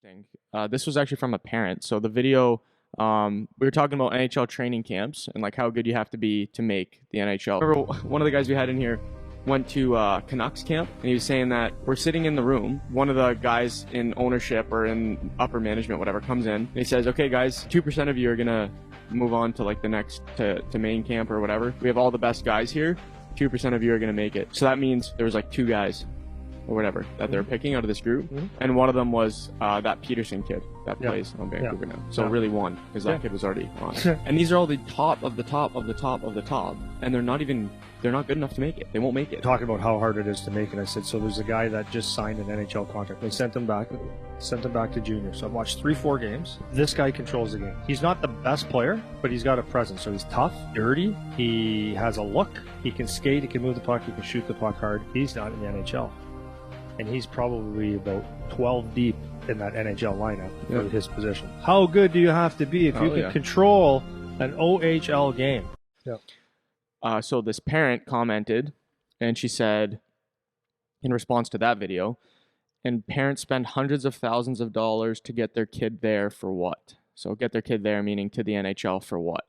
Interesting. This was actually from a parent. So the video, we were talking about NHL training camps and like how good you have to be to make the NHL. Remember, one of the guys we had in here went to Canucks camp, and he was saying that we're sitting in the room. One of the guys in ownership or in upper management, whatever, comes in and he says, "Okay, guys, 2% of you are gonna move on to like the next to main camp or whatever. We have all the best guys here. 2% of you are gonna make it." So that means there was like 2 guys or whatever that they're picking out of this group, and one of them was that Peterson kid that plays on Vancouver now. So really one, because that kid was already on. And these are all the top of the top of the top of the top, and they're not good enough to make it. They won't make it. Talking about how hard it is to make it, I said, so there's a guy that just signed an NHL contract. They sent him back to junior. So I've watched 3-4 games. This guy controls the game. He's not the best player, but he's got a presence. So he's tough, dirty, he has a look, he can skate, he can move the puck, he can shoot the puck hard. He's not in the NHL. And he's probably about 12 deep in that NHL lineup for his position. How good do you have to be if you can control an OHL game? So this parent commented, and she said, in response to that video, and parents spend hundreds of thousands of dollars to get their kid there for what? So get their kid there, meaning to the NHL for what?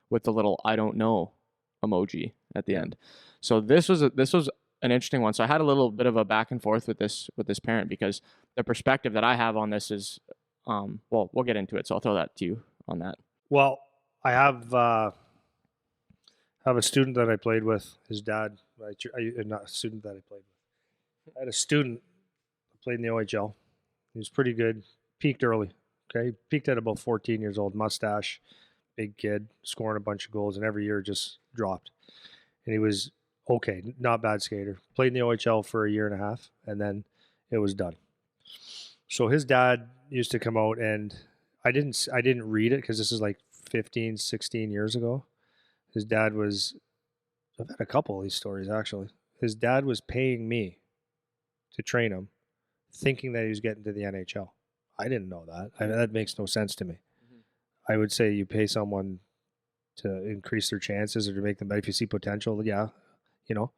With the little "I don't know" emoji at the end. So this was an interesting one. So I had a little bit of a back and forth with this parent, because the perspective that I have on this is, well, we'll get into it. So I'll throw that to you on that. Well, I have a student that I played with. His dad, not a student that I played with. I had a student who played in the OHL. He was pretty good. Peaked early. Okay, peaked at about 14 years old. Mustache, big kid, scoring a bunch of goals, and every year just dropped. And he was okay, not bad skater. Played in the OHL for a year and a half, and then it was done. So his dad used to come out, and I didn't read it because this is like 15, 16 years ago. His dad was, I've had a couple of these stories actually. His dad was paying me to train him, thinking that he was getting to the NHL. I didn't know that. That makes no sense to me. I would say you pay someone to increase their chances or to make them better. If you see potential, you know,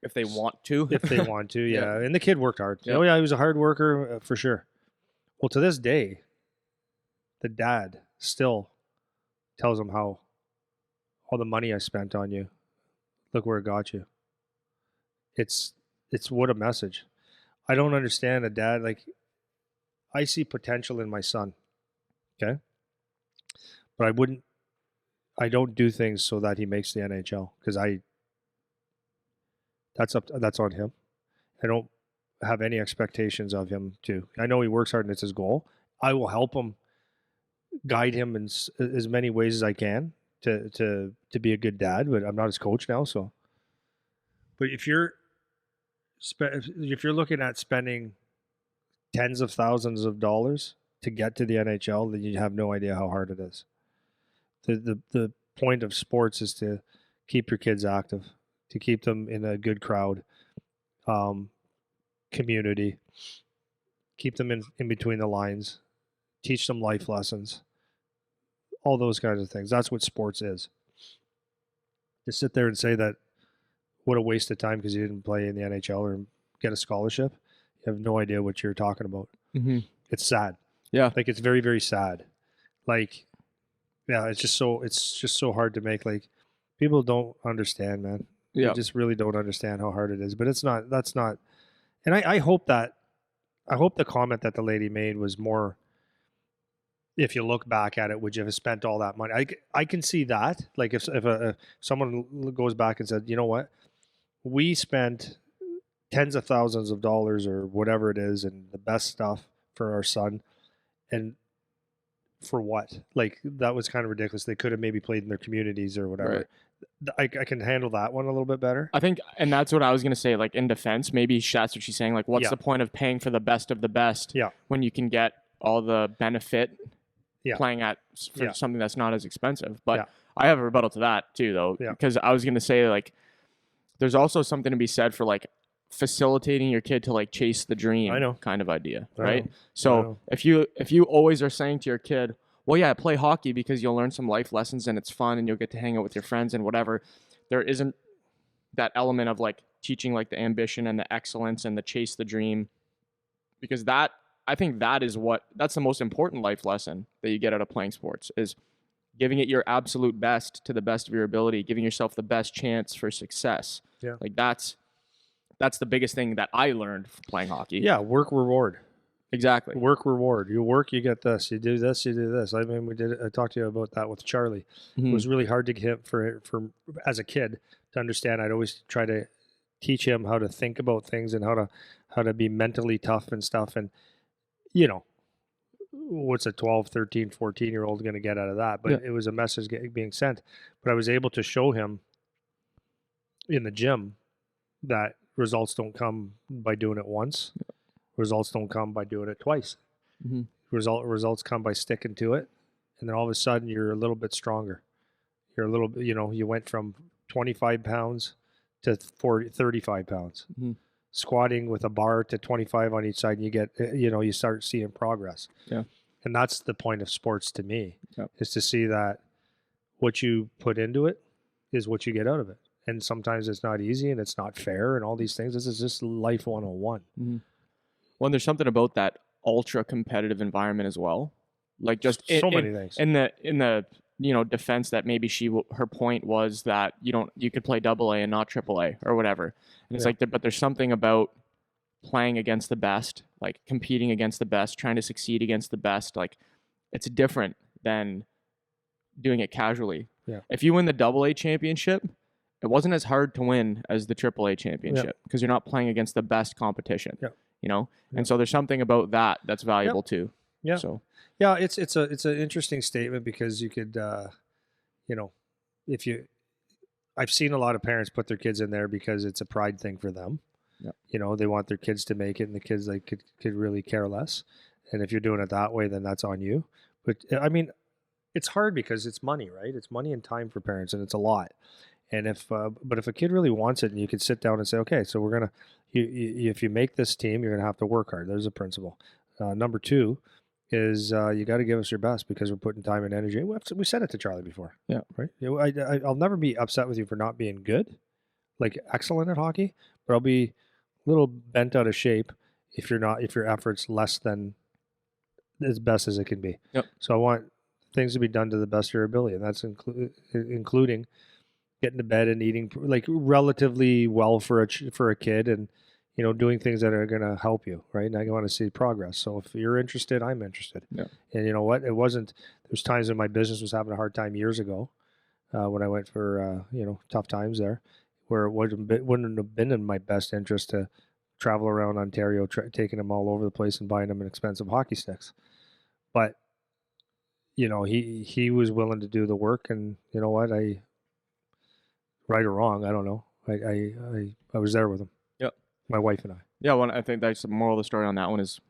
if they want to. If they want to, And the kid worked hard. Oh yeah, he was a hard worker for sure. Well, to this day, the dad still tells him how all the money I spent on you, look where it got you. It's what a message. I don't understand a dad. Like, I see potential in my son. Okay. But I don't do things so that he makes the NHL, because that's on him. I don't have any expectations of him to. I know he works hard and it's his goal. I will help him, guide him in as many ways as I can to be a good dad, but I'm not his coach now. So, but if you're looking at spending tens of thousands of dollars to get to the NHL, then you have no idea how hard it is. The point of sports is to keep your kids active, to keep them in a good crowd, community, keep them in between the lines, teach them life lessons, all those kinds of things. That's what sports is. To sit there and say that, what a waste of time because you didn't play in the NHL or get a scholarship, you have no idea what you're talking about. It's sad. Yeah. Like, it's very, very sad. Like, yeah, it's just so hard to make. Like, people don't understand, man. They just really don't understand how hard it is. But that's not, and I hope the comment that the lady made was more, if you look back at it, would you have spent all that money? I can see that. Like, if someone goes back and said, you know what, we spent tens of thousands of dollars or whatever it is and the best stuff for our son, and for what? Like, that was kind of ridiculous. They could have maybe played in their communities or whatever. Right. I can handle that one a little bit better. I think, and that's what I was going to say, like, in defense, maybe that's what she's saying. Like, what's the point of paying for the best of the best when you can get all the benefit playing for something that's not as expensive? But I have a rebuttal to that too, though, because I was going to say, like, there's also something to be said for, like, facilitating your kid to, like, chase the dream kind of idea, right? So if you always are saying to your kid, well, yeah, play hockey because you'll learn some life lessons and it's fun and you'll get to hang out with your friends and whatever, there isn't that element of, like, teaching, like, the ambition and the excellence and the chase the dream, because that I think that's the most important life lesson that you get out of playing sports, is giving it your absolute best to the best of your ability, giving yourself the best chance for success. Yeah. Like that's the biggest thing that I learned from playing hockey. Yeah, work reward. Exactly. Work reward. You work, you get this. You do this, you do this. I mean, I talked to you about that with Charlie. It was really hard to get him for as a kid to understand. I'd always try to teach him how to think about things and how to be mentally tough and stuff. And you know, what's a 12, 13, 14-year-old going to get out of that? But it was a message being sent. But I was able to show him in the gym that results don't come by doing it once. Results don't come by doing it twice. Results come by sticking to it. And then all of a sudden you're a little bit stronger. You're a little bit, you went from 25 pounds to 35 pounds. Squatting with a bar to 25 on each side, and you get, you start seeing progress. Yeah. And that's the point of sports to me, is to see that what you put into it is what you get out of it. And sometimes it's not easy and it's not fair and all these things. This is just life 101. Well, and there's something about that ultra competitive environment as well. Like just many things in the defense that maybe her point was that you could play AA and not AAA or whatever. And it's but there's something about playing against the best, like competing against the best, trying to succeed against the best. Like it's different than doing it casually. Yeah. If you win the AA championship, it wasn't as hard to win as the AAA championship because you're not playing against the best competition. And so there's something about that's valuable too. Yeah. So yeah, it's an interesting statement because you could, I've seen a lot of parents put their kids in there because it's a pride thing for them. Yeah. They want their kids to make it, and the kids could really care less. And if you're doing it that way, then that's on you. But I mean, it's hard because it's money, right? It's money and time for parents, and it's a lot. And if a kid really wants it, and you could sit down and say, okay, so we're gonna, if you make this team, you're gonna have to work hard. There's a principle. Number two is you got to give us your best because we're putting time and energy. We said it to Charlie before. Yeah. Right. I'll never be upset with you for not being good, like excellent at hockey, but I'll be a little bent out of shape if your effort's less than as best as it can be. Yep. So I want things to be done to the best of your ability, and that's including getting to bed and eating like relatively well for a kid, and doing things that are going to help you, right? And I want to see progress. So if you're interested, I'm interested. Yeah. And you know what? There's times when my business was having a hard time years ago when I went for, tough times there, where it wouldn't have been in my best interest to travel around Ontario, taking them all over the place and buying them expensive hockey sticks. But, he was willing to do the work, and you know what? Right or wrong, I don't know. I was there with him. My wife and I. Yeah, well, I think that's the moral of the story on that one is,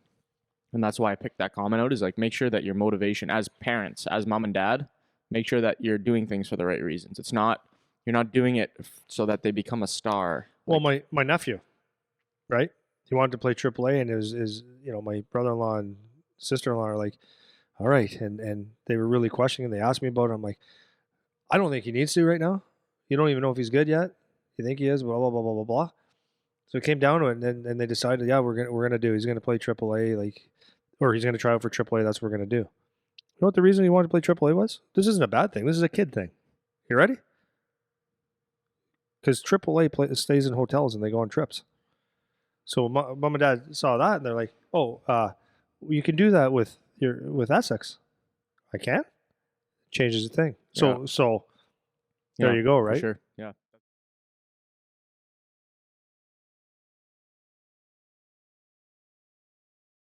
and that's why I picked that comment out, is like make sure that your motivation as parents, as mom and dad, make sure that you're doing things for the right reasons. You're not doing it so that they become a star. Well, my nephew, right? He wanted to play AAA, and his my brother-in-law and sister-in-law are like, all right, and they were really questioning. They asked me about it. I'm like, I don't think he needs to right now. You don't even know if he's good yet. You think he is? Blah blah blah blah blah blah. So it came down to it, and they decided, yeah, we're gonna do. He's gonna play AAA, or he's gonna try out for AAA. That's what we're gonna do. You know what the reason he wanted to play AAA was? This isn't a bad thing. This is a kid thing. You ready? Because AAA stays in hotels and they go on trips. So mom and dad saw that, and they're like, oh, you can do that with Essex. I can. Changes the thing. So there you go, right? For sure.